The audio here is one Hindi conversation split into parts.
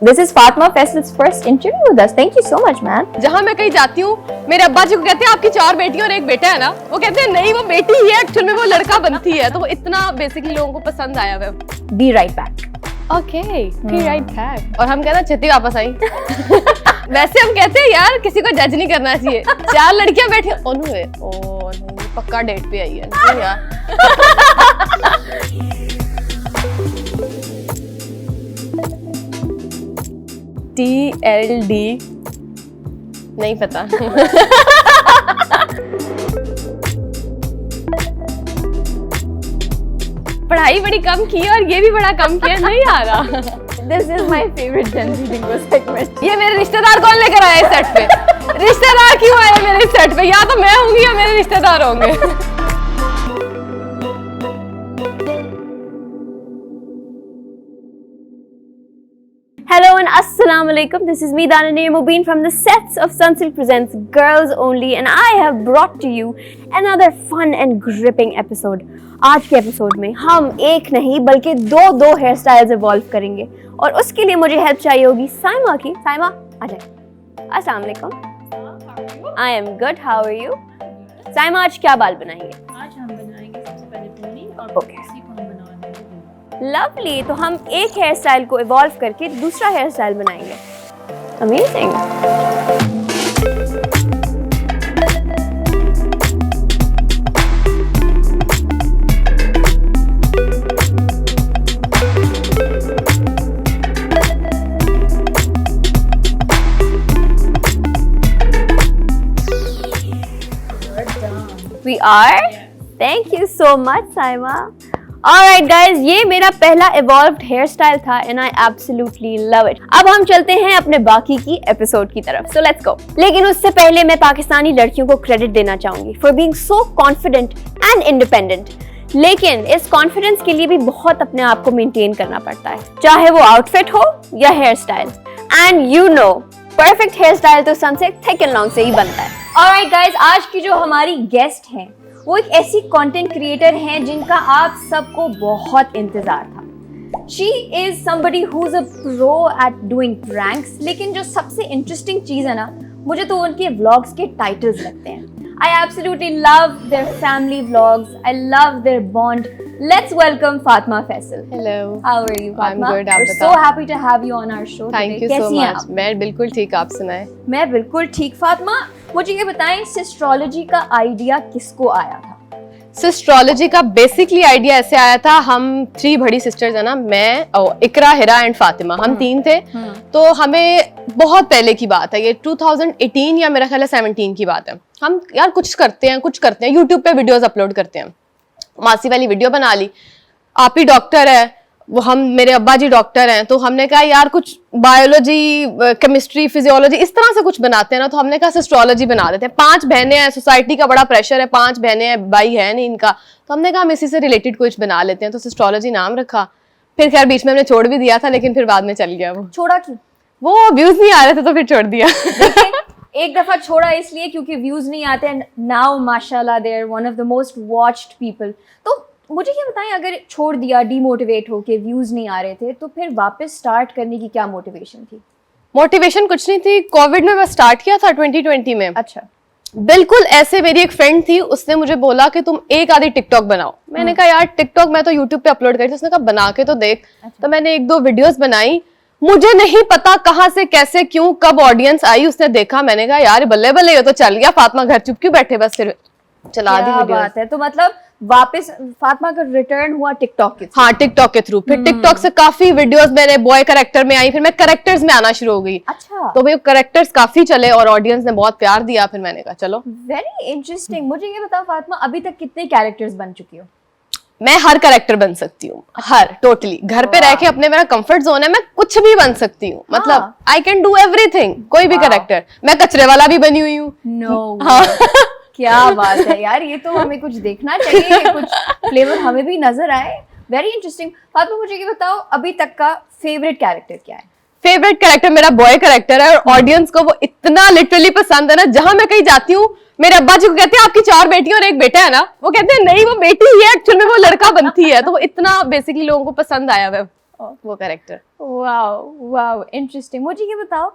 This is Fatma Faisal's first interview with us. Thank you so much, man. जहाँ मैं कहीं जाती हूँ मेरे अब्बा जी को कहते हैं आपकी 4 बेटी और एक बेटा है ना, वो कहते हैं नहीं वो बेटी ही है, एक्चुअल में वो लड़का बनती है। तो वो इतना बेसिकली लोगों को पसंद आया हुआ है। Be right back. Okay, be right back। और हम कहते हैं छेती वापस आई। वैसे हम कहते हैं यार किसी को जज नहीं करना चाहिए। 4 लड़कियां बैठी ओनू है, ओ नहीं पक्का डेट पे आई है नहीं यार। TLD नहीं पता। पढ़ाई बड़ी कम की और ये भी बड़ा कम किया, नहीं आ रहा। This is my favorite Gen Z lingo segment. ये मेरे रिश्तेदार कौन लेकर आए सेट पे? रिश्तेदार क्यों आए मेरे सेट पे? या तो मैं होंगी या मेरे रिश्तेदार होंगे। Hello and Assalamu alaikum. This is me Dananir Mubin from the sets of Sunsilk Presents Girls Only and I have brought to you another fun and gripping episode. आज के एपिसोड में हम एक नहीं बल्कि दो हेयर स्टाइल्स इवॉल्व करेंगे और उसके लिए मुझे हेल्प चाहिए होगी साइमा की। साइमा आ जाए। अस्सलाम वालेकुम। I am good, how are you? Saima आज क्या बाल बनाएंगे? आज हम बनाएंगे सबसे पहले पोनी और Okay. इसी को हम बना देंगे। लवली, तो हम एक हेयर स्टाइल को इवॉल्व करके दूसरा हेयर स्टाइल बनाएंगे। Amazing. We are? Thank you so much, Saima. Alright guys, ये मेरा पहला evolved hairstyle था and I absolutely love it. अब हम चलते हैं अपने बाकी की एपिसोड की तरफ. So let's go. लेकिन उससे पहले मैं पाकिस्तानी लड़कियों को क्रेडिट देना चाहूंगी for being so confident and independent. लेकिन इस कॉन्फिडेंस के लिए भी बहुत अपने आप को मेंटेन करना पड़ता है, चाहे वो आउटफिट हो या hair style. And you know perfect hair style तो सन से थिक एंड लॉन्ग से ही बनता है। ऑलराइट गाइस, आज की जो हमारी गेस्ट हैं वो एक ऐसी कंटेंट क्रिएटर हैं जिनका आप सबको बहुत इंतजार था। She is somebody who is a pro at doing pranks, लेकिन जो सबसे इंटरेस्टिंग चीज है ना, मुझे तो उनके व्लॉग्स के टाइटल्स लगते हैं। I absolutely love their family vlogs. I love their bond. Let's welcome Fatma Faisal. Hello. How are you, Fatma? I'm good. आप We're so बताओ। happy to have you on our show Thank today. you so कैसी हैं much. आप? मैं बिल्कुल ठीक, आप सुनाएं। मैं बिल्कुल ठीक। फातिमा, मुझे ये बताएं, सिस्ट्रोलॉजी का आइडिया किसको आया था? सिस्ट्रोलॉजी का बेसिकली आइडिया ऐसे आया था, हम 3 बड़ी सिस्टर्स है ना, मैं इकरा, हिरा एंड फातिमा, हम 3 थे। तो हमें बहुत पहले की बात है, ये 2018 या मेरा ख्याल है 17 की बात है। हम यार कुछ करते हैं यूट्यूब पे वीडियोस अपलोड करते हैं। मासी वाली वीडियो बना ली, आप ही डॉक्टर है, वो हम मेरे अब्बा जी डॉक्टर हैं, तो हमने कहा यार कुछ बायोलॉजी, केमिस्ट्री, फिजियोलॉजी इस तरह से कुछ बनाते हैं ना, तो हमने कहा एस्ट्रोलॉजी बना देते हैं। 5 बहनें हैं, सोसाइटी का बड़ा प्रेशर है, 5 बहनें हैं, भाई है नहीं इनका, तो हमने कहा हम इसी से रिलेटेड कुछ बना लेते हैं, तो एस्ट्रोलॉजी नाम रखा। फिर खैर बीच में हमने छोड़ भी दिया था, लेकिन फिर बाद में चल गया वो। छोड़ा क्यों? वो व्यूज नहीं आ रहे थे तो फिर छोड़ दिया। एक दफा छोड़ा इसलिए क्योंकि व्यूज नहीं आते हैं। नाउ माशाल्लाह they are one of the most watched people. तो मुझे ये बताएं, अगर छोड़ दिया डीमोटिवेट होके, व्यूज नहीं आ रहे थे, तो फिर वापस स्टार्ट करने की क्या मोटिवेशन थी? मोटिवेशन कुछ नहीं थी, कोविड में मैं स्टार्ट किया था 2020 में। अच्छा। बिल्कुल ऐसे मेरी एक फ्रेंड थी, उसने मुझे बोला कि तुम एक आधी टिकटॉक बनाओ। मैंने कहा यार टिकटॉक मैं तो यूट्यूब पे अपलोड करती थी, उसने कहा बना के तो देख। तो मैंने 1-2 वीडियोस बनाई, मुझे नहीं पता कहाँ से कैसे क्यों कब ऑडियंस आई, उसने देखा, मैंने कहा यार बल्ले बल्ले ये तो चल गया, फातिमा घर चुप क्यों बैठे, बस फिर चला दी वीडियो। बात है। तो मतलब वापस फातिमा का रिटर्न हुआ टिकटॉक के थ्रू? हाँ, टिकटॉक के थ्रू। फिर टिकटॉक से काफी वीडियोस मेरे बॉय कैरेक्टर में आई, फिर मैं कैरेक्टर्स में आना शुरू हो गई। अच्छा। तो वो कैरेक्टर्स काफी चले और ऑडियंस ने बहुत प्यार दिया, फिर मैंने कहा चलो। Very interesting. मुझे ये बताओ फातिमा, अभी तक कितने कैरेक्टर्स बन चुकी हो? मैं हर कैरेक्टर बन सकती हूँ, हर टोटली। घर पे रह के अपने, मेरा कंफर्ट जोन है, मैं कुछ भी बन सकती हूँ। मतलब आई कैन डू एवरीथिंग, कोई भी कैरेक्टर। मैं कचरे वाला भी बनी हुई हूँ। नो क्या बात है यार, ये तो हमें कुछ देखना चाहिए, कुछ फ्लेवर हमें भी नजर आए। Very interesting. फातिमा, मुझे ये बताओ, अभी तक का फेवरेट कैरेक्टर क्या है? फेवरेट कैरेक्टर मेरा बॉय कैरेक्टर है और ऑडियंस को वो इतना लिटरली पसंद है ना, जहां मैं कहीं जाती हूँ मेरे अब्बा जी को कहते हैं आपकी 4 बेटी और एक बेटा है ना, वो कहते हैं नहीं वो बेटी ही है, एक्चुअल में वो लड़का बनती है। तो वो इतना बेसिकली लोगों को पसंद आया हुआ है। वो कैरेक्टर। Wow wow, interesting. मुझे ये बताओ,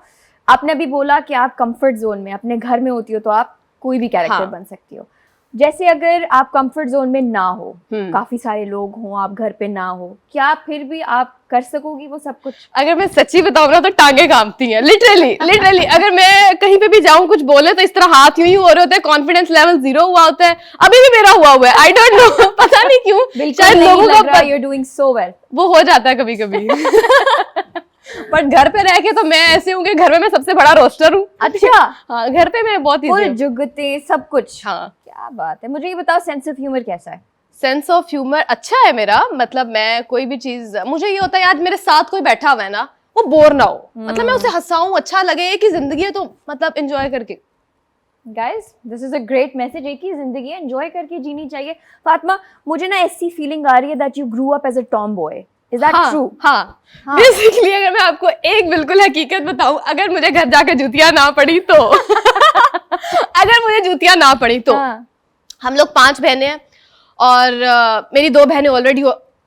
आपने अभी बोला कि आप कंफर्ट जोन में अपने घर में होती हो तो आप कोई भी कैरेक्टर हाँ। बन सकती हो। जैसे अगर आप कंफर्ट जोन में ना हो, काफी सारे लोग हों, आप घर पे ना हो, क्या फिर भी आप कर सकोगी वो सब कुछ? अगर मैं सच्ची बताऊँ ना तो टांगे कांपती हैं, लिटरली लिटरली। अगर मैं कहीं पे भी जाऊँ, कुछ बोले तो इस तरह हाथ यूं ही हो रहे होते हैं, कॉन्फिडेंस लेवल 0 हुआ होता है। अभी भी मेरा हुआ है, आई डोंट नो, पता नहीं क्यों, शायद लोगों का you are doing so well, वो हो जाता है कभी कभी। बट घर पे रह के तो मैं ऐसे हूँ कि घर में मैं सबसे बड़ा रोस्टर हूँ। अच्छा। हाँ, घर पे मैं बहुत फुल इजी हूँ। जुगते सब कुछ। हाँ, क्या बात है। मुझे ये बताओ, सेंस ऑफ ह्यूमर कैसा है? सेंस ऑफ ह्यूमर अच्छा है मेरा। मतलब मैं कोई भी चीज, मुझे ये होता है आज मेरे साथ कोई बैठा हुआ है ना, वो बोर ना हो, मतलब मैं उसे हंसाऊं, अच्छा लगे। एक ही जिंदगी है तो मतलब एंजॉय करके। Guys, this is a great message. एक ही जिंदगी है, एंजॉय करके जीनी चाहिए। फातिमा, मुझे ना ऐसी फीलिंग आ रही है that you grew up as a tomboy. Is that true? हाँ। बेसिकली अगर मैं आपको एक बिल्कुल हकीकत बताऊं, अगर मुझे घर जाके जूतियां ना पड़ी तो अगर मुझे जूतियां ना पड़ी तो हम लोग 5 बहनें हैं और मेरी 2 बहनें ऑलरेडी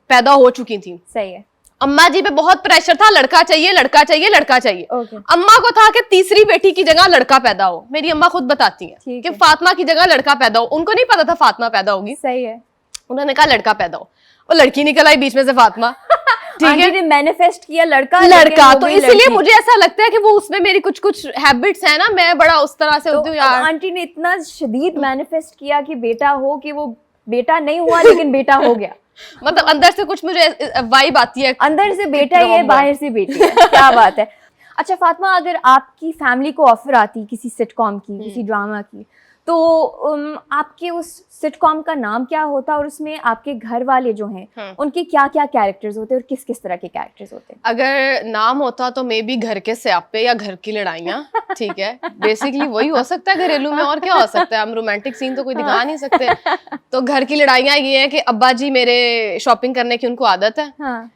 पैदा हो चुकी थी। सही है। अम्मा जी पे बहुत प्रेशर था, लड़का चाहिए लड़का चाहिए लड़का चाहिए। Okay. अम्मा को था कि तीसरी बेटी की जगह लड़का पैदा हो। मेरी अम्मा खुद बताती हैं ठीक कि है। फातिमा की जगह लड़का पैदा हो। उनको नहीं पता था फातिमा पैदा होगी, सही है। उन्होंने कहा लड़का पैदा हो, और लड़की निकल आई बीच में से फातिमा। ठीक है, आंटी ने मैनिफेस्ट किया लड़का, लड़का। तो इसलिए मुझे ऐसा लगता है कि वो उसमें मेरी कुछ कुछ हैबिट्स है ना, मैं बड़ा उस तरह से होती हूँ यार। आंटी ने इतना शदीद मैनिफेस्ट किया कि बेटा हो, कि वो बेटा नहीं हुआ लेकिन बेटा हो गया। मतलब अंदर से कुछ मुझे वाइब आती है, अंदर से बेटा ही है, बाहर से बेटी है। क्या बात है। अच्छा फातिमा, अगर आपकी फैमिली को ऑफर आती किसी सिटकॉम की, किसी ड्रामा की, तो आपके उस सिटकॉम का नाम क्या होता और उसमें आपके घर वाले जो हैं उनके क्या क्या कैरेक्टर्स होते और किस किस तरह के कैरेक्टर्स होते? अगर नाम होता तो मे बी घर के स्यापे या घर की लड़ाइयाँ। ठीक है, बेसिकली वही हो सकता है घरेलू में, और क्या हो सकता है। हम रोमांटिक सीन तो कोई दिखा नहीं सकते। तो घर की लड़ाइयाँ ये है कि अब्बा जी मेरे शॉपिंग करने की उनको आदत है। हाँ।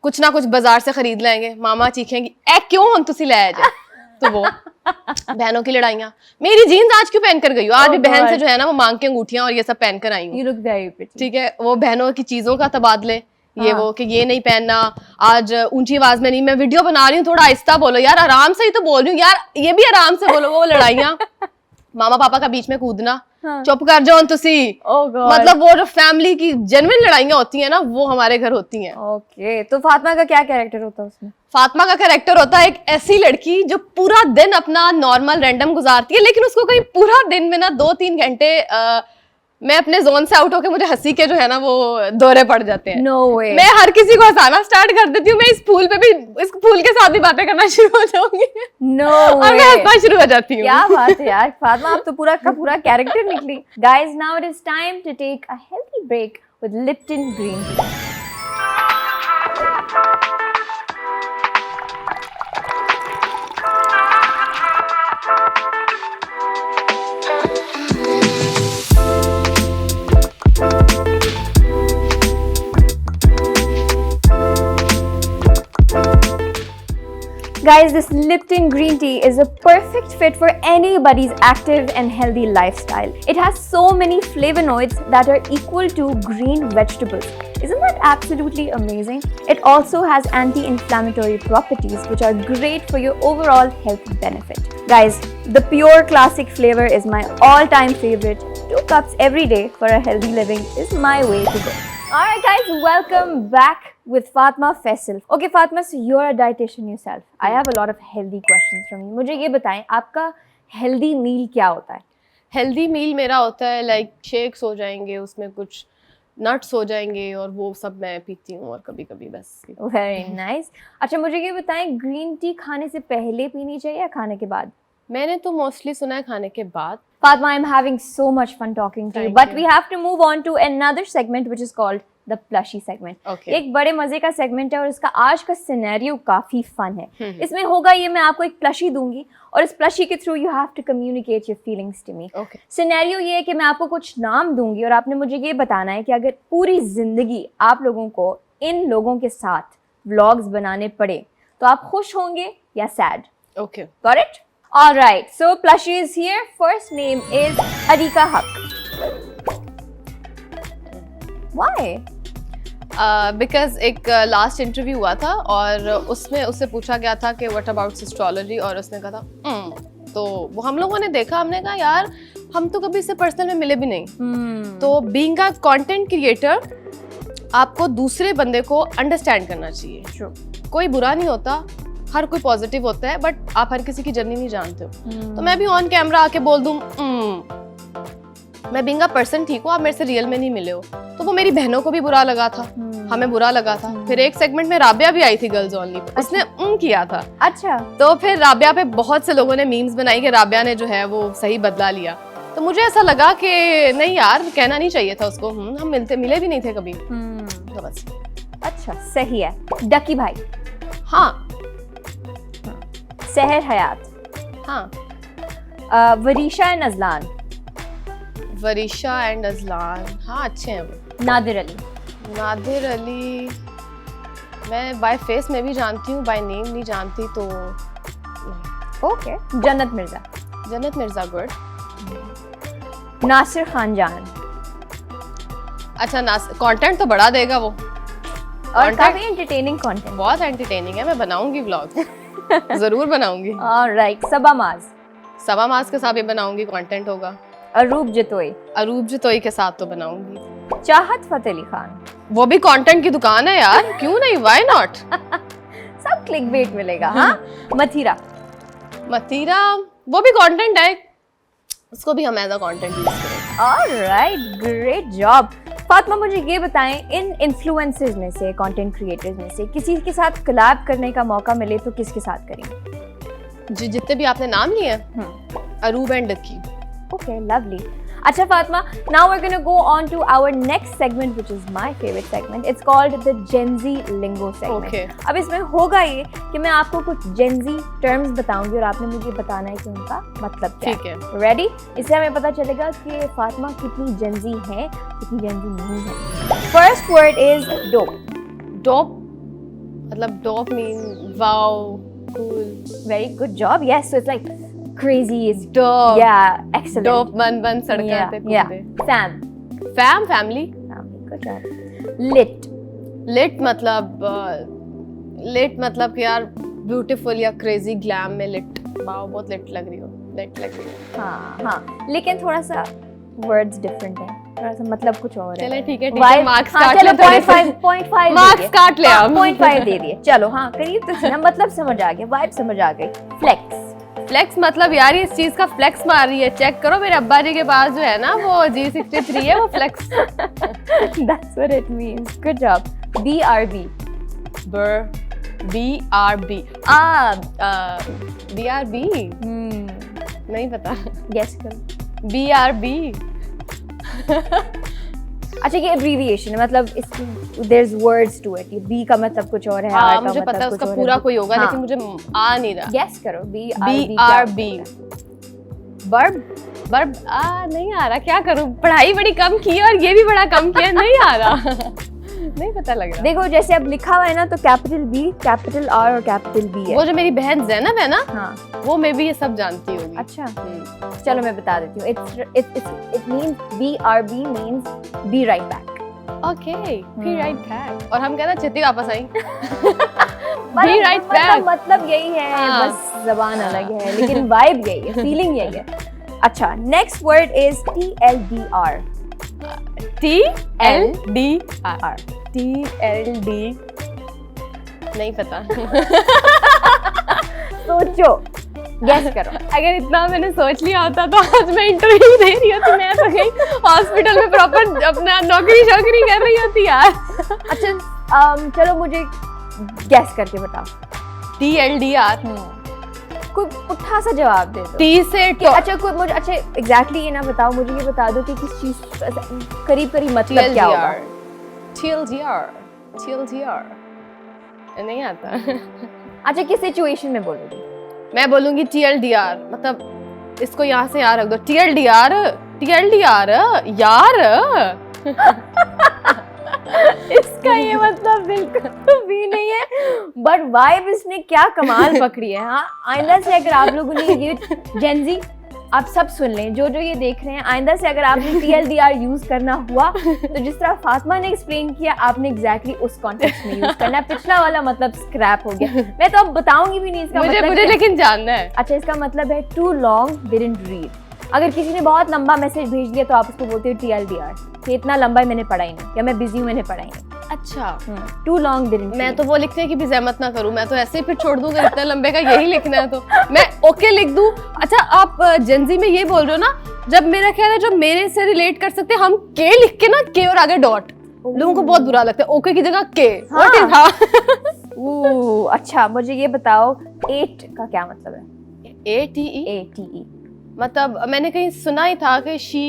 कुछ ना कुछ बाजार से खरीद लाएंगे, मामा चीखेंगी ए क्यों हम तुसी लाया जाए। तो वो बहनों की लड़ाइयाँ, मेरी जीन्स आज क्यों पहन कर गई हो, आज भी बहन से जो है ना वो मांग के अंगूठियां और ये सब पहन कर आई हूँ। You look very pretty. ठीक है, वो बहनों की चीजों का तबादले, ये वो कि ये नहीं पहनना, आज ऊंची आवाज में नहीं, मैं वीडियो बना रही हूँ थोड़ा आहिस्ता बोलो यार, आराम से ही तो बोल रही हूँ यार, ये भी आराम से बोलो। वो लड़ाइयाँ, मामा पापा का बीच में कूदना, चुप कर जाओ तुसी। Oh God. मतलब वो जो फैमिली की जेन्युइन लड़ाइयाँ होती हैं ना, वो हमारे घर होती हैं। ओके, तो फातिमा का क्या कैरेक्टर होता है उसमें? फातिमा का कैरेक्टर होता है एक ऐसी लड़की जो पूरा दिन अपना नॉर्मल रैंडम गुजारती है, लेकिन उसको कहीं पूरा दिन में ना 2-3 घंटे मैं अपने जोन से आउट होके मुझे हंसी के जो है ना वो दौरे पड़ जाते हैं। No way. मैं हर किसी को हंसाना स्टार्ट कर देती हूँ। मैं इस फूल पे भी, इस फूल के साथ भी बातें करना शुरू हो जाऊंगी। No और मैं way. हंसना शुरू हो जाती हूँ। क्या बात है यार फातिमा, आप तो पूरा का पूरा कैरेक्टर निकली। Guys, now it is time to take a healthy break with Lipton Green Tea. Guys, this Lipton green tea is a perfect fit for anybody's active and healthy lifestyle. It has so many flavonoids that are equal to green vegetables. Isn't that absolutely amazing? It also has anti-inflammatory properties which are great for your overall health benefit. Guys, the pure classic flavor is my all-time favorite. 2 cups every day for a healthy living is my way to go. Alright guys, welcome back with Fatma Faisal. Okay Fatma, so you're a dietitian yourself. I have a lot of healthy questions from you. मुझे ये बताएं, आपका healthy meal क्या होता है? हेल्दी मील मेरा होता है लाइक शेक्स हो जाएंगे, उसमें कुछ नट्स हो जाएंगे और वो सब मैं पीती हूँ, और कभी कभी बस। Very nice. अच्छा मुझे ये बताएं, ग्रीन टी खाने से पहले पीनी चाहिए या खाने के बाद? मैंने तो मोस्टली सुना है खाने के बाद। Fatma, I'm having so much fun talking to you, Thank but you. we have to move on to another segment which is called the plushie segment. Okay. एक बड़े मजे का सेगमेंट है और इसका आज का सिनेरियो काफी फन है। इसमें होगा ये, मैं आपको एक प्लशी दूंगी और इस प्लशी के through you have to communicate your feelings to me. Okay. Scenario ये है कि मैं आपको कुछ नाम दूंगी और आपने मुझे ये बताना है कि अगर पूरी जिंदगी आप लोगों को इन लोगों के साथ व्लॉग्स बनाने पड़े तो आप खुश होंगे या sad. Okay. Got it? All right. So plushie is here. First name is Arika Haq. Why? Because एक लास्ट इंटरव्यू हुआ था और उसमें उससे पूछा गया था कि व्हाट अबाउट एस्ट्रोलॉजी, और उसने कहा था तो वो हम लोगों ने देखा, हमने कहा यार हम तो कभी इससे पर्सनल में मिले भी नहीं। तो बीइंग अ कंटेंट क्रिएटर आपको दूसरे बंदे को अंडरस्टैंड करना चाहिए। True. कोई बुरा नहीं होता, हर कोई पॉजिटिव होता है, बट आप हर किसी की जर्नी नहीं जानते हो। तो मैं भी ऑन कैमरा आके बोल दूं मैं बीइंग अ पर्सन ठीक हूँ, आप मेरे से रियल में नहीं मिले हो, तो वो मेरी बहनों को भी बुरा लगा था, हमें बुरा लगा था। फिर एक सेगमेंट में राबिया भी आई थी गर्ल्स ओनली, उसने किया था। अच्छा, तो फिर राबिया पे बहुत से लोगों ने मीम्स बनाई कि राबिया ने जो है वो सही बदला लिया। तो मुझे ऐसा लगा कि नहीं यार, कहना नहीं चाहिए था उसको। हम मिले भी नहीं थे कभी। तो बस। अच्छा सही है। डकी भाई। हाँ सहर हयात। हाँ। Varisha and Azlan. Varisha and Azlan, हाँ अच्छे हैं वो। नादिर अली। नादिर अली मैं बाय फेस में भी जानती हूँ, बाय नेम नहीं जानती। तो ओके। जन्नत मिर्जा। जन्नत मिर्जा गुड। नासिर खान जान। अच्छा कंटेंट तो बढ़ा देगा वो, और काफी एंटरटेनिंग कंटेंट। बहुत एंटरटेनिंग है, मैं बनाऊंगी व्लॉग जरूर बनाऊंगी। ऑलराइट। सबा माज। सबा माज के साथ भी बनाऊंगी, कंटेंट होगा। अरूब जतोई। अरूब जतोई के साथ तो बनाऊंगी। चाहत फतेह अली खान। वो भी कंटेंट की दुकान है यार, क्यों नहीं, व्हाई नॉट। सब क्लिकबेट मिलेगा। हाँ। मथीरा। मथीरा वो भी कंटेंट है, उसको भी हम एज अ कंटेंट यूज करेंगे। Alright, great job. फातिमा मुझे ये बताएं, इन इन्फ्लुएंसर्स में से, कंटेंट क्रिएटर्स में से किसी के साथ कोलैब करने का मौका मिले तो किसके साथ करेंगे? जितने भी आपने नाम लिए अरूब एंड डकी। Okay, lovely. अच्छा Fatima, now we're going to go on to our next segment, which is my favorite segment. It's called the Gen Z Lingo segment. Okay. अब इसमें होगा ये कि मैं आपको कुछ Gen Z terms बताऊंगी और आपने मुझे बताना है कि उनका मतलब क्या है। ठीक है। Ready? इससे हमें पता चलेगा कि फातिमा कितनी Gen Z है, कितनी Gen Z नहीं है। First word is dope. Dope मतलब dope mean wow, cool. Very good job. Yes, so it's like crazy is dope. Yeah, excellent. Dope बन सड़कों पे yeah. Fam. Family. Good job. Lit. Lit मतलब कि यार ब्यूटीफुल या क्रेजी ग्लैम में lit। वाओ बहुत lit लग रही हो। हाँ, लेकिन थोड़ा सा वर्ड्स डिफरेंट है, थोड़ा सा मतलब कुछ और है। चले ठीक है, मार्क्स काट ले। 0.5 मार्क्स काट ले आप। 0.5 दे दिए। चलो हाँ, करीब तो ना, मतलब समझ आ गया, वाइब समझ आ गई। फ्लेक्स। फ्लेक्स मतलब यार इस चीज का फ्लेक्स मार रही है, चेक करो मेरे अब्बा जी के पास जो है ना वो G63 है, वो flex. That's what it means. Good job. BRB. BRB नहीं पता। Guess करो। BRB अच्छा ये एब्रीविएशन है, मतलब इसकी there's words to it. ये B का मतलब कुछ और है, R का मुझे मतलब पता है कुछ उसका और पूरा है। कोई होगा, हाँ। लेकिन मुझे आ नहीं रहा। Guess करो। BRB। बर्ब नहीं आ रहा, क्या करूं, पढ़ाई बड़ी कम की है और ये भी बड़ा कम किया, नहीं आ रहा। नहीं पता लग रहा। देखो जैसे अब लिखा हुआ है ना, तो कैपिटल B, कैपिटल R और कैपिटल B है। वो जो मेरी बहन जैनब है ना, हाँ वो मैं भी ये सब जानती होगी। अच्छा चलो मैं बता देती हूँ। It means BRB means be right back. Okay, be right back। और हम कहते हैं छेती वापस आई। be right back। मतलब यही है, हाँ। बस जबान अलग है, लेकिन वाइब यही है, फीलिंग यही है। अच्छा next word is TLDR। TLDR नहीं पता। सोचो, गेस करो। अगर इतना मैंने सोच लिया होता तो आज मैं इंटरव्यू दे रही होती, मैं तो कहीं हॉस्पिटल में प्रॉपर अपना नौकरी कर रही होती यार। अच्छा चलो मुझे गेस करके बताओ। TLDR कोई पुट्ठा सा जवाब दे दो। T से अच्छा कोई मुझे अच्छा एग्जैक्टली ये ना बताओ, मुझे ये बता दो कि किस चीज करीब मतलब क्या होगा। TLDR नहीं आता। अच्छा किस सिचुएशन में बोलोगी? मैं बोलूंगी TLDR, मतलब इसको यहाँ से यहाँ रख दो। TLDR यार। इसका ये मतलब बिल्कुल भी नहीं है, बट वाइब इसने क्या कमाल पकड़ी है। हाँ आइंदा से अगर आप लोगों ने ये जेन ज़ी आप सब सुन लें, जो जो ये देख रहे हैं, आइंदा से अगर आपने TLDR यूज करना हुआ तो जिस तरह फातिमा ने एक्सप्लेन किया आपने एग्जैक्टली उस कॉन्टेक्स्ट में यूज करना है। पिछला वाला मतलब स्क्रैप हो गया। मैं तो अब बताऊंगी भी नहीं इसका मतलब मुझे लेकिन जानना है। अच्छा, इसका मतलब है टू लॉन्ग डिडंट रीड। अगर किसी ने बहुत लंबा मैसेज भेज दिया तो आप उसको बोलते हो TLDR, कि इतना लंबा मैंने पढ़ा ही नहीं, या मैं बिजी हूँ मैंने पढ़ा ही नहीं। अच्छा, टू लॉन्ग डिडंट। मैं तो वो लिखने की भी जहमत ना करूं, मैं तो ऐसे ही फिर छोड़ दूंगा, इतना लंबे का यही लिखना है तो मैं ओके लिख दूं। अच्छा, आप जेनजी में ये बोल रहे हो ना, जब मेरा ख्याल है जो मेरे से रिलेट कर सकते हैं, हम के लिख के ना के और आगे डॉट, लोगों को बहुत बुरा लगता है। ओके की जगह के। व्हाट इज हाँ? अच्छा, मुझे ये बताओ 8 का क्या मतलब है? ATE मतलब मैंने कहीं सुना ही था कि she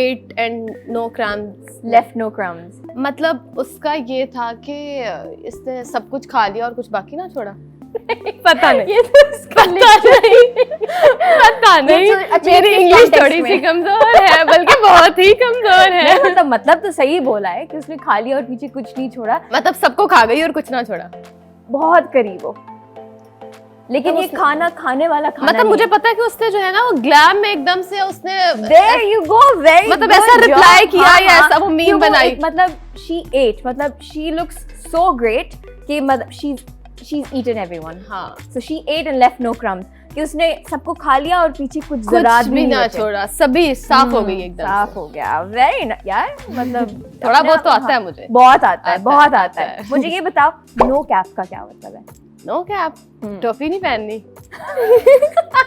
ate and no crumbs left no crumbs, मतलब उसका ये था कि इसने सब कुछ खा लिया और कुछ बाकी ना छोड़ा। पता नहीं, ये तो इसका पता नहीं, अच्छा, मेरी इंग्लिश थोड़ी सी कमजोर है, बल्कि बहुत ही कमजोर है। मतलब तो सही बोला है कि उसने खा लिया और पीछे कुछ नहीं छोड़ा, मतलब सबको खा गई और कुछ ना छोड़ा। बहुत करीब हो, लेकिन ये खाना खाने वाला खाना मतलब मुझे पता है कि उसने जो है ना वो ग्लैम में एकदम से उसने There you go, very मतलब good ऐसा रिप्लाई job. किया या ऐसा वो मीम बनाई। मतलब she ate, मतलब she looks so great कि मतलब she's eaten everyone. हाँ, So she ate and left no crumbs, कि उसने सबको खा लिया और पीछे कुछ ज़रात भी ना छोड़ा, सभी साफ हो गई एकदम। साफ हो गया। वेरी यार, मतलब थोड़ा बहुत तो आता है मुझे। बहुत आता है, बहुत आता है। मुझे ये बताओ नो कैप का क्या मतलब है? नो कैप, टोपी नहीं पहननी।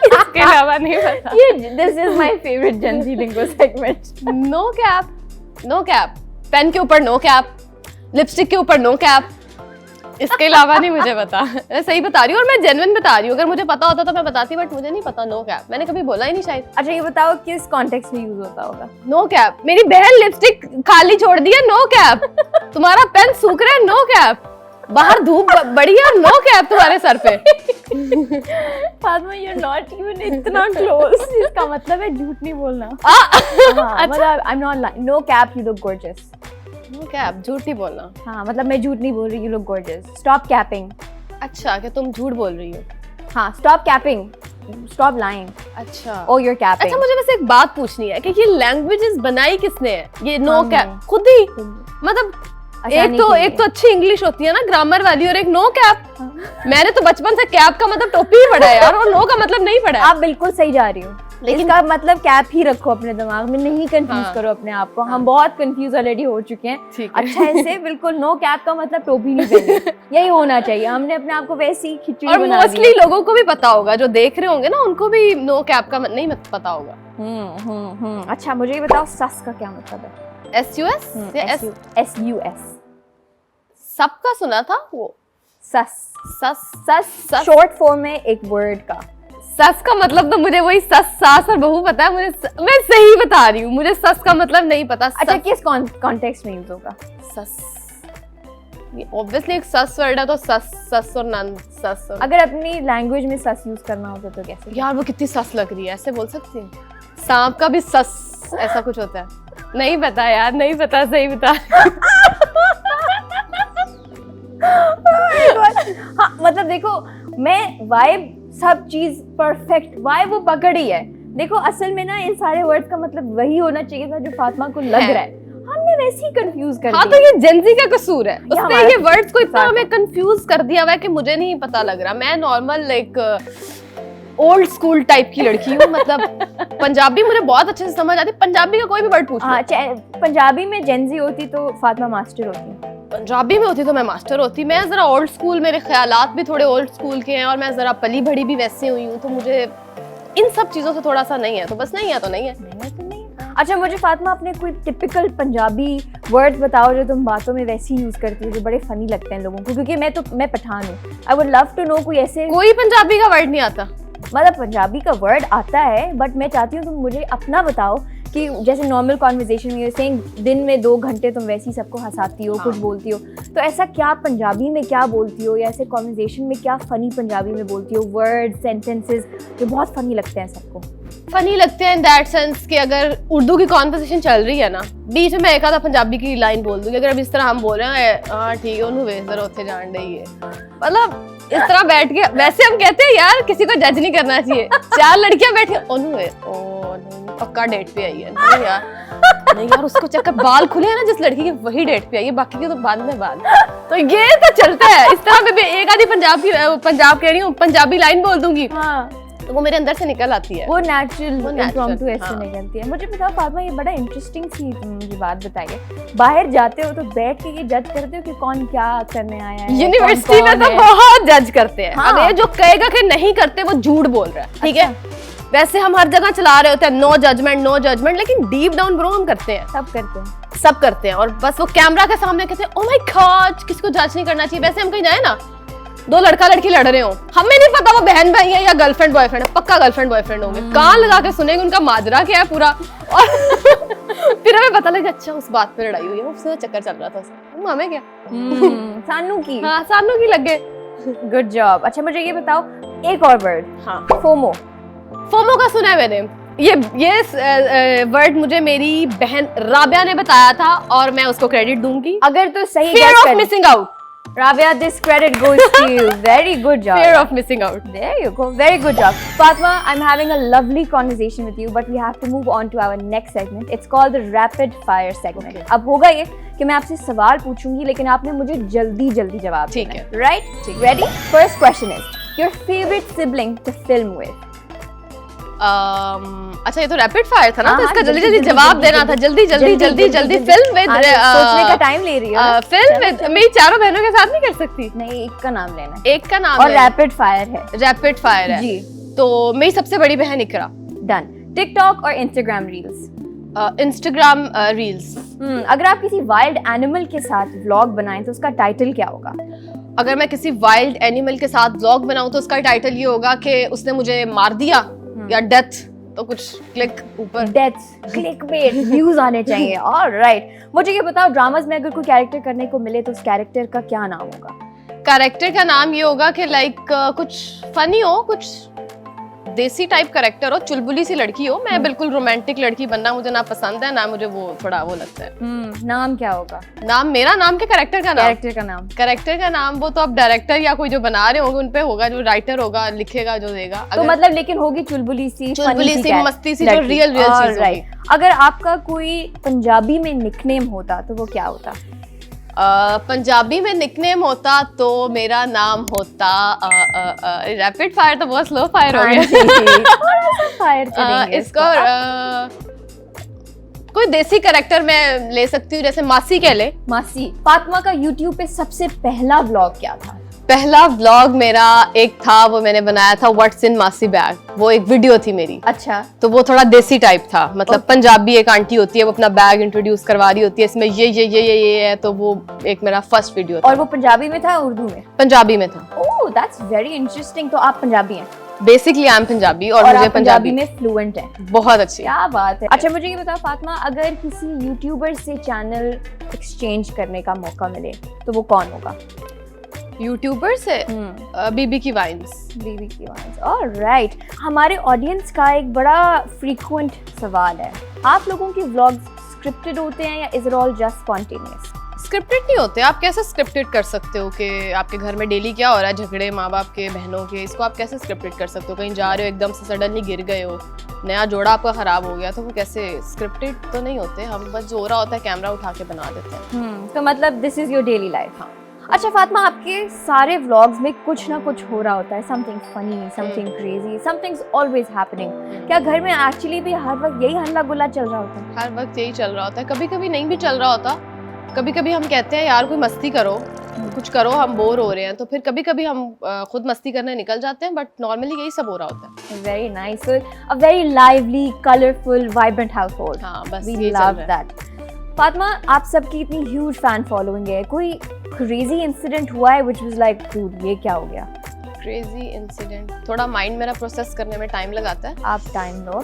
इसके अलावा नहीं पता। ये this is my favourite Gen Z lingo segment. No cap, no cap, pen के ऊपर नो कैप, लिपस्टिक के ऊपर नो कैप, इसके अलावा नहीं मुझे पता। मैं सही बता रही हूँ और मैं जेन्युइन बता रही हूँ। अगर मुझे पता होता तो मैं बताती, बट मुझे नहीं पता नो कैप। मैंने कभी बोला ही नहीं शायद। अच्छा, ये बताओ किस कॉन्टेक्स्ट में यूज होता होगा? नो कैप, मेरी बहन लिपस्टिक खाली छोड़ दी है, नो कैप। तुम्हारा पेन सूख रहा है, नो कैप। बाहर धूप बड़ी है और नो कैप तुम्हारे सर पे। Fatima, you are not even इतना क्लोज। इसका मतलब है झूठ नहीं बोलना। मतलब I am not lying. No cap, you look gorgeous. No cap, झूठ नहीं बोलना। हाँ, मतलब मैं झूठ नहीं बोल रही, you look gorgeous. Stop capping. अच्छा, कि तुम झूठ बोल रही हो। हाँ, स्टॉप कैपिंग, स्टॉप लाइंग। अच्छा, ओ यू आर कैपिंग। अच्छा, मुझे बस एक बात पूछनी है कि ये लैंग्वेजेस बनाई किसने है? ये नो कैप खुद ही, मतलब एक तो अच्छी इंग्लिश होती है ना ग्रामर वाली, और एक नो कैप। मैंने तो बचपन से कैप का मतलब टोपी ही पढ़ा है यार, और नो का मतलब नहीं पढ़ा है। आप बिल्कुल सही जा रही हो, लेकिन इसका मतलब कैप ही रखो अपने दिमाग में, नहीं कंफ्यूज करो अपने आप को। हम बहुत कंफ्यूज ऑलरेडी हो चुके हैं। अच्छा, ऐसे बिल्कुल नो कैप का मतलब टोपी नहीं पहनी, यही होना चाहिए। हमने अपने आप को वैसी खिचड़ी और बना दी। मोस्टली लोगों को भी पता होगा, जो देख रहे होंगे ना, उनको भी नो कैप का नहीं पता होगा। अच्छा, मुझे ये बताओ सस का क्या मतलब है? SUS या SUS। सबका सुना था वो। सस, सस, सस शॉर्ट फॉर्म है एक वर्ड का। सस का मतलब तो मुझे वही सस, सास और बहू पता है मुझे। मैं सही बता रही हूँ, मुझे सस का मतलब नहीं पता। अच्छा, किस कॉन्टेक्स्ट में यूज होगा सस? ऑब्वियसली एक सस वर्ड है, तो सस और नन सस। अगर अपनी लैंग्वेज में सस यूज करना होता तो कैसे? यार वो कितनी सस लग रही है, ऐसे बोल सकती हूँ। सांप का भी सस ऐसा कुछ होता है। नहीं पता यार, नहीं पता, सही बता। हाँ, मतलब देखो, मैं वाइब सब चीज परफेक्ट, वाइब वो पकड़ी है। देखो, असल में ना इन सारे वर्ड्स का मतलब वही होना चाहिए था जो फातिमा को लग रहा है। हमने वैसे ही कंफ्यूज कर दिया। हाँ, तो ये जेनजी का कसूर है। उसने ये वर्ड्स को इतना हमें कंफ्यूज कर दिया हुआ है कि मुझे नहीं पता लग रहा। मैं normal like old school type की लड़की हूँ। मतलब पंजाबी मुझे बहुत अच्छे से समझ आती। पंजाबी का कोई भी वर्ड पूछ लो। हाँ, पंजाबी में जेनजी होती तो फातिमा मास्टर होती। पंजाबी में होती तो मैं मास्टर होती। मैं जरा ओल्ड स्कूल, मेरे ख्यालात भी थोड़े ओल्ड स्कूल के हैं, और मैं जरा पली बड़ी भी वैसे हुई हूँ, तो मुझे इन सब चीजों से थोड़ा सा नहीं है। तो बस नहीं है तो नहीं है, नहीं है तो नहीं है। अच्छा, मुझे फातिमा अपने कोई टिपिकल पंजाबी वर्ड्स बताओ जो तुम बातों में वैसे ही यूज करती हो, जो बड़े फनी लगते हैं लोगों को, क्योंकि मैं पठान हूँ। I would love to know कोई ऐसे। कोई पंजाबी का वर्ड नहीं आता? मतलब पंजाबी का वर्ड आता है, बट मैं चाहती हूँ तुम मुझे अपना बताओ कि जैसे नॉर्मल कॉन्वर्सेशन में सेइंग दिन में 2 घंटे तुम वैसे ही सबको हंसाती हो, कुछ बोलती हो, तो ऐसा क्या पंजाबी में क्या बोलती हो, या ऐसे कॉन्वर्सेशन में क्या फनी पंजाबी में बोलती हो, वर्ड सेंटेंसेस जो बहुत फनी लगते हैं सबको? फनी लगते हैं इन दैट सेंस कि अगर उर्दू की कॉन्वर्सेशन चल रही है ना, बीच में एक आधा पंजाबी की लाइन बोल दूंगी। अगर अब इस तरह हम बोल रहे हैं, हाँ ठीक है, उन्होंने वेजर होते जान रही है, मतलब इस तरह बैठ के, वैसे हम कहते हैं यार किसी को जज नहीं करना चाहिए। 4 लड़कियां बैठ के, पक्का डेट पे आई है। नहीं यार, नहीं यार, उसको चक्कर बाल खुले हैं ना जिस लड़की के, वही डेट पे आई है, बाकी के तो बाद में बात। तो ये तो चलता है इस तरह। मैं एक आधी पंजाब कह रही हूँ, पंजाबी लाइन बोल दूंगी हाँ, तो वो मेरे अंदर से निकल आती है। वो नेचुरल इम्प्रॉम्प्टू ऐसे हाँ। निकलती है। मुझे बताओ फातिमा, ये बड़ा इंटरेस्टिंग सी मुझे बात बताइए, बाहर जाते हो तो बैठ के ये जज करते हो कि कौन क्या करने आया है? यूनिवर्सिटी में कौन तो है? बहुत जज करते हैं। हाँ। अगर जो कहेगा कि नहीं करते वो झूठ बोल रहा है, ठीक है। वैसे हम हर जगह चला रहे होते हैं नो जजमेंट, लेकिन डीप डाउन ब्रो हम करते हैं, सब करते हैं। सब करते हैं। और बस वो कैमरा के सामने कहते हैं, ओ माय गॉड, किसको जज नहीं करना चाहिए। वैसे हम कहीं जाए ना, दो लड़का लड़की लड़ रहे हो, हमें नहीं पता वो बहन भाई है या गर्लफ्रेंड बॉयफ्रेंड है, पक्का गर्लफ्रेंड बॉयफ्रेंड होंगे। कान लगा के सुनेंगे उनका माजरा क्या है पूरा, और फिर हमें पता लगे अच्छा उस बात पे लड़ाई हुई है, उससे चक्कर चल रहा था उसका। हमें क्या, सानू की। हाँ, सानू की लग गए। Good job. अच्छा मुझे ये बताओ एक और वर्ड, हाँ, फोमो। फोमो का सुना है मैंने। ये वर्ड मुझे मेरी बहन राबिया ने बताया था और मैं उसको क्रेडिट दूंगी। अगर तो सही Fear guess of कर missing out. Rabia, this credit goes to you. Very good job. Fear of missing out. There you go. Very good job. Fatma, I'm having a lovely conversation with you, but we have to move on to our next segment. It's called the rapid fire segment. Okay. अब होगा ये कि मैं आपसे सवाल पूछूंगी, लेकिन आपने मुझे जल्दी जल्दी जवाब ठीक देना है। Right? Ready? First question is your favorite sibling to film with. अच्छा ये तो रैपिड फायर था ना, हाँ, तो इसका जल्दी, जल्दी जल्दी, जवाब जल्दी, देना था। जल्दी जल्दी। फिल्म विद हाँ, सोचने का टाइम ले रही हो। फिल्म विद मेरी चारों बहनों के साथ नहीं कर सकती। नहीं, एक का नाम लेना है एक का नाम और है, रैपिड फायर है रैपिड फायर है जी। तो मेरी सबसे बड़ी बहन इकरा। डन। टिकटॉक और इंस्टाग्राम रील्स? Instagram reels. अगर आप किसी वाइल्ड एनिमल के साथ व्लॉग बनाएं तो उसका टाइटल क्या होगा? अगर मैं किसी वाइल्ड एनिमल के साथ व्लॉग बनाऊं तो उसका टाइटल ये होगा कि उसने मुझे मार दिया या डेथ, तो कुछ क्लिक ऊपर। डेथ्स, क्लिकबेट, व्यूज आने चाहिए। ऑलराइट, मुझे ये बताओ ड्रामास में अगर कोई कैरेक्टर करने को मिले तो उस कैरेक्टर का क्या नाम होगा? कैरेक्टर का नाम ये होगा कि लाइक कुछ फनी हो, कुछ देसी टाइप कैरेक्टर हो, चुलबुली सी लड़की हो। मैं बिल्कुल रोमांटिक लड़की बनना मुझे ना पसंद है, ना मुझे वो थोड़ा वो लगता है। नाम क्या होगा? नाम मेरा नाम के कैरेक्टर का नाम? कैरेक्टर का नाम। कैरेक्टर का नाम वो तो अब डायरेक्टर या कोई जो बना रहे होंगे उन पे होगा, जो राइटर होगा, लिखेगा, जो देगा। तो मतलब लेकिन होगी चुलबुली सी, चुलबुली सी, मस्ती सी, जो रियल चीज होगी। अगर आपका कोई पंजाबी में निकनेम होता तो वो क्या होता? पंजाबी में निकनेम होता तो मेरा नाम होता रैपिड फायर तो बहुत स्लो फायर हो गया। फायर करेंगे इसको कोई देसी कैरेक्टर मैं ले सकती हूँ, जैसे मासी कह ले। मासी। फातिमा का यूट्यूब पे सबसे पहला व्लॉग क्या था? पहला व्लॉग मेरा एक था, वो मैंने बनाया था व्हाट्स इन मासी बैग। वो एक वीडियो थी मेरी। अच्छा। तो वो थोड़ा देसी टाइप था, मतलब पंजाबी एक आंटी होती है, वो अपना बैग इंट्रोड्यूस करवा रही होती है, इसमें ये है। तो वो एक मेरा फर्स्ट वीडियो था। और वो पंजाबी में था, उर्दू में? पंजाबी में था। ओह, दैट्स वेरी इंटरेस्टिंग। तो आप पंजाबी हैं? बेसिकली आई एम पंजाबी और मुझे आप पंजाबी में फ्लुएंट हैं। बहुत अच्छी। क्या बात है। अच्छा मुझे ये बताओ फातिमा, अगर किसी यूट्यूबर से चैनल एक्सचेंज करने का मौका मिले तो वो कौन होगा? यूट्यूबर से बीबी की वाइन्स। बीबी की वाइन्स। ऑलराइट, हमारे ऑडियंस का एक बड़ा फ्रीक्वेंट सवाल है, आप लोगों के व्लॉग्स स्क्रिप्टेड होते हैं या is it all just spontaneous? Scripted नहीं होते। आप कैसे स्क्रिप्टेड कर सकते हो कि आपके घर में डेली क्या हो रहा है, झगड़े माँ बाप के, बहनों के, इसको आप कैसे स्क्रिप्टेड कर सकते हो? कहीं जा रहे हो एकदम से सडनली गिर गए हो, नया जोड़ा आपका खराब हो गया, तो वो कैसे स्क्रिप्टेड तो नहीं होते। हम बस जो हो रहा होता है कैमरा उठा के बना देते हैं। तो मतलब this is your daily life. हाँ। अच्छा फातिमा, आपके सारे व्लॉग्स में कुछ ना कुछ हो रहा होता है, something funny, something crazy, something's always happening. क्या घर में एक्चुअली भी हर वक्त यही हल्ला गुल्ला चल रहा होता है? हर वक्त यही चल रहा होता है, कभी कभी नहीं भी चल रहा होता। कभी कभी हम कहते हैं यार कोई मस्ती करो, कुछ करो, हम बोर हो रहे हैं, तो फिर कभी कभी हम खुद मस्ती करने निकल जाते हैं, बट नॉर्मली यही सब हो रहा होता है। Very nice, a very lively, colourful, vibrant household. हाँ, बस वी ये लव चल रहा है। दैट। फातिमा, आप सबकी इतनी ह्यूज फैन फॉलोइंग है, कोई क्रेजी इंसिडेंट हुआ है व्हिच वाज लाइक डूड ये क्या हो गया? क्रेजी इंसिडेंट थोड़ा माइंड मेरा प्रोसेस करने में टाइम लगाता है। आप टाइम लो।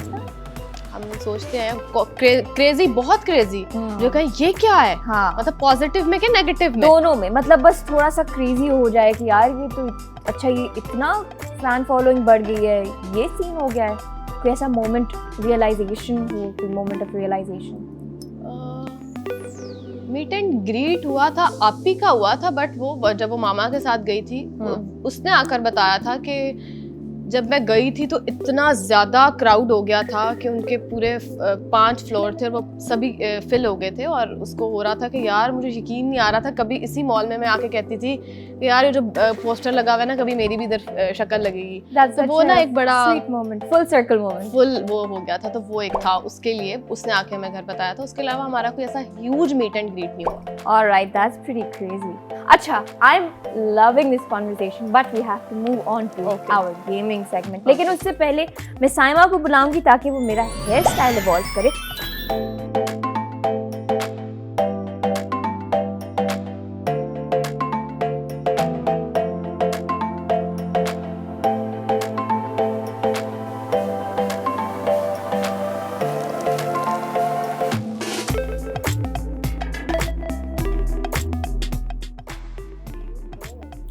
हम सोचते हैं क्रेजी, बहुत क्रेजी, जो कहें ये क्या है। हाँ, मतलब पॉजिटिव में कि नेगेटिव में? दोनों में। मतलब बस थोड़ा सा क्रेजी हो जाए कि यार ये तो अच्छा, ये इतना फैन फॉलोइंग बढ़ गई है, ये सीन हो गया है। कोई ऐसा मोमेंट, रियलाइजेशन हो, कोई moment of realisation? Meet and greet हुआ था, आपी का हुआ था, बट वो जब वो मामा के साथ गई थी, उसने आकर बताया था कि जब मैं गई थी तो इतना ज़्यादा क्राउड हो गया था कि उनके पूरे 5 फ्लोर थे और वो सभी फिल हो गए थे, और उसको हो रहा था कि यार मुझे यकीन नहीं आ रहा था। कभी इसी मॉल में मैं आके कहती थी कि यार ये जो पोस्टर लगा हुआ है ना, कभी मेरी भी इधर शक्ल लगेगी। तो वो ना एक बड़ा sweet moment, full circle moment, full वो हो गया था। तो वो एक था, उसके लिए उसने आके हमें घर बताया था। उसके अलावा हमारा कोई ऐसा ह्यूज मीट एंड ग्रीट नहीं हुआ। Alright, that's pretty crazy. अच्छा, I'm loving this conversation, but we have to move on to our gaming segment. लेकिन उससे पहले मैं साइमा को बुलाऊंगी ताकि वो मेरा हेयर स्टाइल इवॉल्व करे।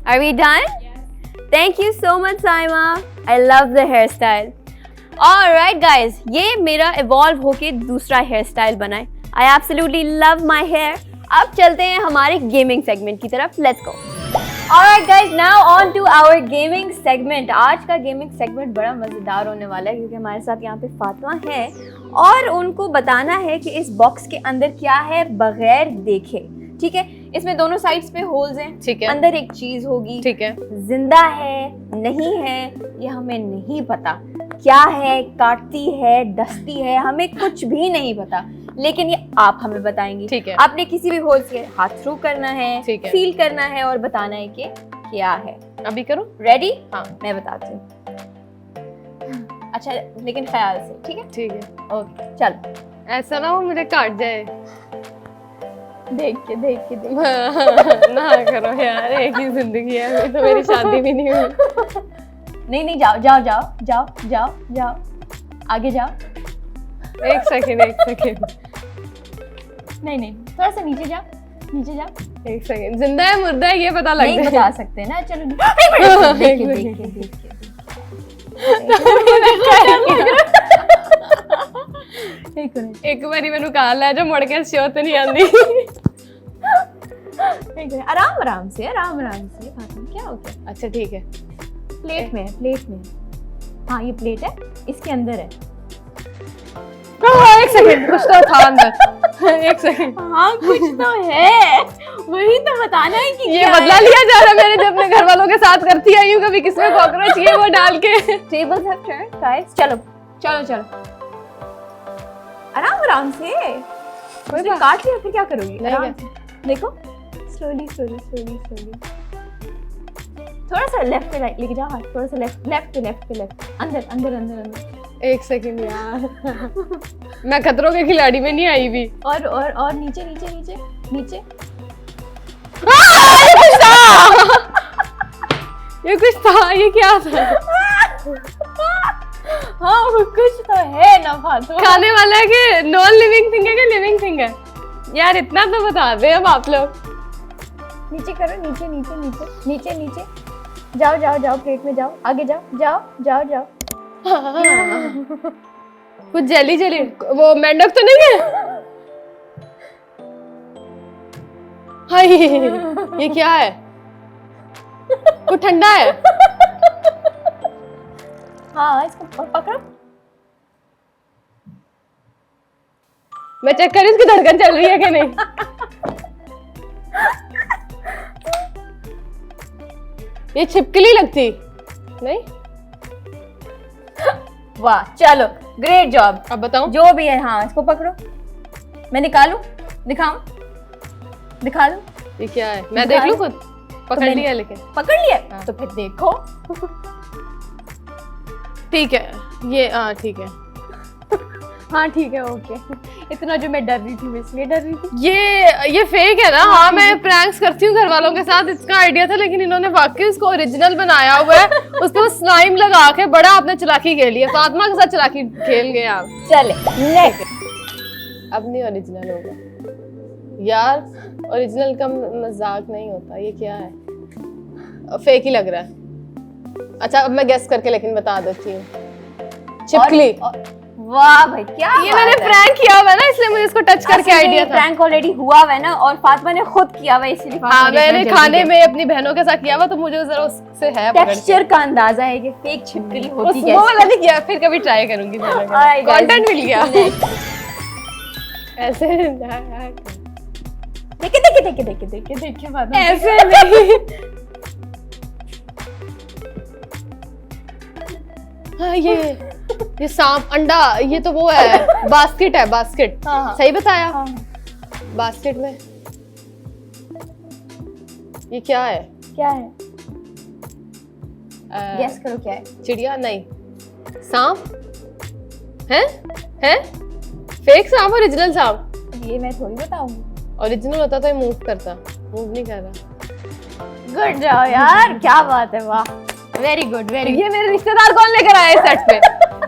Are we done? Yes. Thank you so much, Saima. I love the hairstyle. Alright, guys, ये मेरा evolve होके दूसरा hairstyle बना है. I absolutely love my hair. अब चलते हैं हमारे gaming segment की तरफ. Let's go. Alright, guys, now on to our gaming segment. आज का gaming segment बड़ा मजेदार होने वाला है क्योंकि हमारे साथ यहाँ पे फातिमा है और उनको बताना है कि इस बॉक्स के अंदर क्या है बगैर देखे. ठीक है, इसमें दोनों साइड्स पे होल्स हैं। ठीक है, अंदर एक चीज होगी। ठीक है, जिंदा है नहीं है ये हमें नहीं पता, क्या है, काटती है, डसती है, हमें कुछ भी नहीं पता, लेकिन ये आप हमें बताएंगी। ठीक है, आपने किसी भी होल से हाथ थ्रू करना है, फील करना है और बताना है कि क्या है। अभी करो, रेडी? हाँ, मैं बताती हूँ। अच्छा, लेकिन ख्याल से। ठीक है, ठीक है, ओके, चलो। ऐसा ना हो मुझे काट जाए। देख के ना करो यार, एक ही जिंदगी है, अभी तो मेरी शादी भी नहीं हुई। नहीं, जाओ जाओ जाओ जाओ जाओ जाओ, आगे जाओ। एक सेकंड। नहीं, थोड़ा सा नीचे जाओ। एक सेकंड, जिंदा है मुर्दा है ये पता लग नहीं बता सकते ना, चलो। एक बारी मैंने कहा ला जो मुड़ के श्योर तो नहीं आंदी। आराम से क्या हो गया? अच्छा ठीक है, प्लेट में। हाँ, ये प्लेट है, इसके अंदर है। एक सेकंड, कुछ तो था अंदर। एक सेकंड, हाँ कुछ तो है, वही तो बताना है कि ये बदला लिया जा रहा है। मैंने जब अपने घर वालों के साथ करती आई हूँ, कभी किसमें कॉकरोच ये वो डाल के। टेबल्स हैव टर्न्ड गाइस, चलो। आराम से। कोई काट लिया फिर क्या करोगी? देखो, स्लोली। थोड़ा सा लेफ्ट पे लेके जाओ हाथ, थोड़ा सा लेफ्ट पे, अंदर। एक सेकंड यार, मैं खतरों के खिलाड़ी में नहीं आई भी। और नीचे। ये कुछ था, ये क्या था? हाँ कुछ तो है ना फातिमा। खाने वाला है कि नॉन लिविंग थिंग है कि लिविंग थिंग है? यार इतना तो बता दे अब आप लोग। नीचे करो, नीचे। जाओ, प्लेट में जाओ, आगे जाओ। कुछ जेली वो मेंढक तो नहीं है? हाय, ये क्या है? कुछ ठंडा है? हाँ, इसको पकड़ो। मैं चेक करूँ इसकी धड़कन चल रही है कि नहीं। ये छिपकली लगती नहीं? वाह, चलो, ग्रेट जॉब। अब बताओ जो भी है। हाँ, इसको पकड़ो, मैं निकालूं, दिखा दूं। ये क्या है? मैं देख लूं खुद? पकड़ लिया, लेकिन पकड़ लिया। हाँ। तो फिर देखो। ठीक है, ये हाँ ठीक है। हाँ ठीक है, ओके। इतना जो मैं डर रही थी, मैं इसलिए डर रही थी। ये फेक है ना? हाँ, मैं प्रैंक्स करती हूँ घर वालों के साथ, इसका आइडिया था, लेकिन इन्होंने वाकई इसको ओरिजिनल बनाया हुआ है। उसको स्लाइम लगा के बड़ा आपने चालाकी खेली है। फातिमा के साथ चालाकी खेल गए आप। चले नेक्स्ट। अब नहीं ओरिजिनल होगा यार, ओरिजिनल का मजाक नहीं होता। ये क्या है? फेक ही लग रहा है। अच्छा, अब मैं गेस करके लेकिन बता देती हूँ। छिपकली। वाह भाई क्या ये मैंने प्रैंक किया हुआ है ना, इसलिए मुझे इसको टच करके आइडिया था। प्रैंक ऑलरेडी हुआ हुआ है ना, और फातिमा ने खुद किया हुआ है, इसलिए हाँ, मैंने खाने में अपनी बहनों के साथ किया हुआ, तो मुझे जरा उससे है टेक्सचर का अंदाजा है कि फेक छिपकली होती है। वो वाला नहीं किया, फिर कभी ट्राई करूंगी। कंटेंट मिल गया ऐसे। देखे बात ऐसे नहीं। हाँ, ये सांप, अंडा, ये तो वो है, बास्केट है, बास्केट। हाँ। सही बताया। बास्केट में ये क्या है? क्या है? गेस करो क्या है? चिड़िया नहीं, सांप है? फेक सांप, ओरिजिनल सांप? ये मैं थोड़ी बताऊंगी। ओरिजिनल होता तो ये मूव करता, मूव नहीं कर रहा। गुड जाओ यार, क्या बात है, वाह, वेरी गुड, वेरी। ये मेरे रिश्तेदार कौन लेकर आए सेट पे?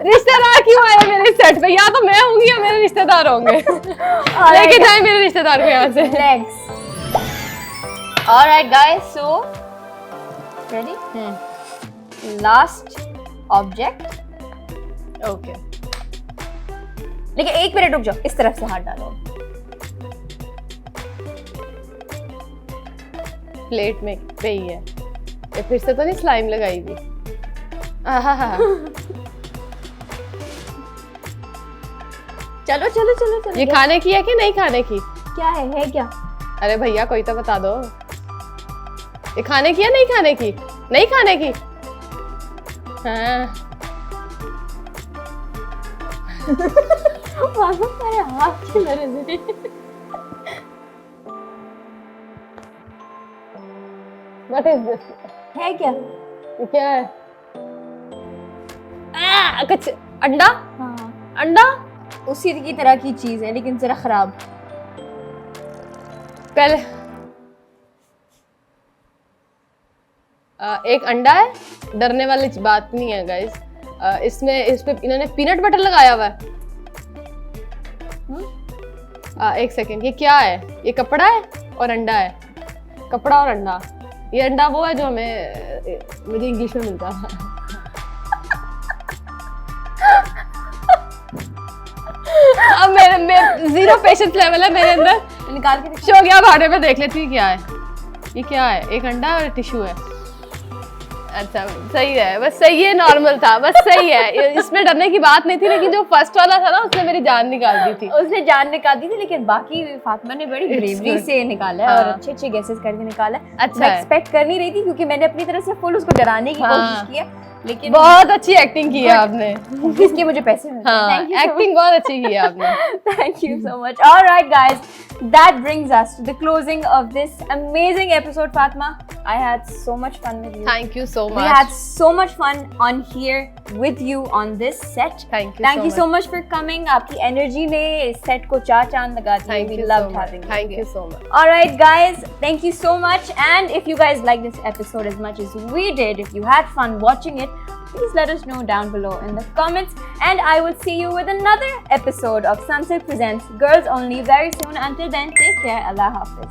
रिश्तेदार क्यों आए मेरे सेट पे? या तो मैं होंगी या मेरे रिश्तेदार होंगे। लेके जाए मेरे रिश्तेदार को यहाँ से। Next. Alright guys, so ready? Last object. Okay, लेकिन 1 मिनट रुक जाओ, इस तरफ से हाथ डालो। प्लेट में पे ही है। ये फिर से तो नहीं स्लाइम लगाई थी? चलो चलो चलो चलो। ये खाने की है कि नहीं खाने की? क्या है क्या? अरे भैया कोई तो बता दो, ये खाने की है नहीं खाने की? नहीं खाने की। हाँ। मेरे हाथ के मेरे से। What is this? है क्या? ये क्या है? कुछ अंडा? हाँ, अंडा उसी की तरह की चीज है, लेकिन जरा खराब। पहले एक अंडा है, डरने वाली बात नहीं है गाइस। इसमें इस पे इन्होंने पीनट बटर लगाया हुआ है। एक सेकेंड, ये क्या है? ये कपड़ा है और अंडा है, कपड़ा और अंडा। ये अंडा वो है जो हमें, मुझे इंग्लिश में मिलता है। अब मेरे जीरो पेशेंस लेवल है मेरे अंदर। निकाल के शो गया भाड़े में, देख लेती हूँ क्या है। ये क्या है? एक अंडा और टिश्यू है। अच्छा सही है, बस सही है, नॉर्मल था, बस सही है, इसमें डरने की बात नहीं थी। लेकिन जो फर्स्ट वाला था ना, उसने मेरी जान निकाल दी थी। उसने जान निकाल दी थी, लेकिन बाकी फातिमा ने बड़ी ब्रेवरी से निकाला है और हाँ। अच्छे गेसेस करके निकाला है। अच्छा मैं है। एक्सपेक्ट कर नहीं रही थी, क्योंकि मैंने अपनी तरफ से फुल उसको डराने की कोशिश की है, लेकिन बहुत अच्छी एक्टिंग की है आपने। इसके मुझे पैसे मिलते हैं। हाँ, एक्टिंग बहुत अच्छी की है आपने। Thank you so much. All right, guys, that brings us to the closing of this amazing episode, Fatma. I had so much fun with you. Thank you so We much. had so much fun on here with you on this set. Thank you Thank you so much for coming. आपकी energy ने इस set को चार चांद लगा दिए. Thank We you loved so much. having you. Thank here. you so much. All right, guys, thank you so much. And if you guys like this episode as much as we did, if you had fun watching it, please let us know down below in the comments. And I will see you with another episode of Sunset Presents Girls Only very soon. Until then, take care. Allah Hafiz.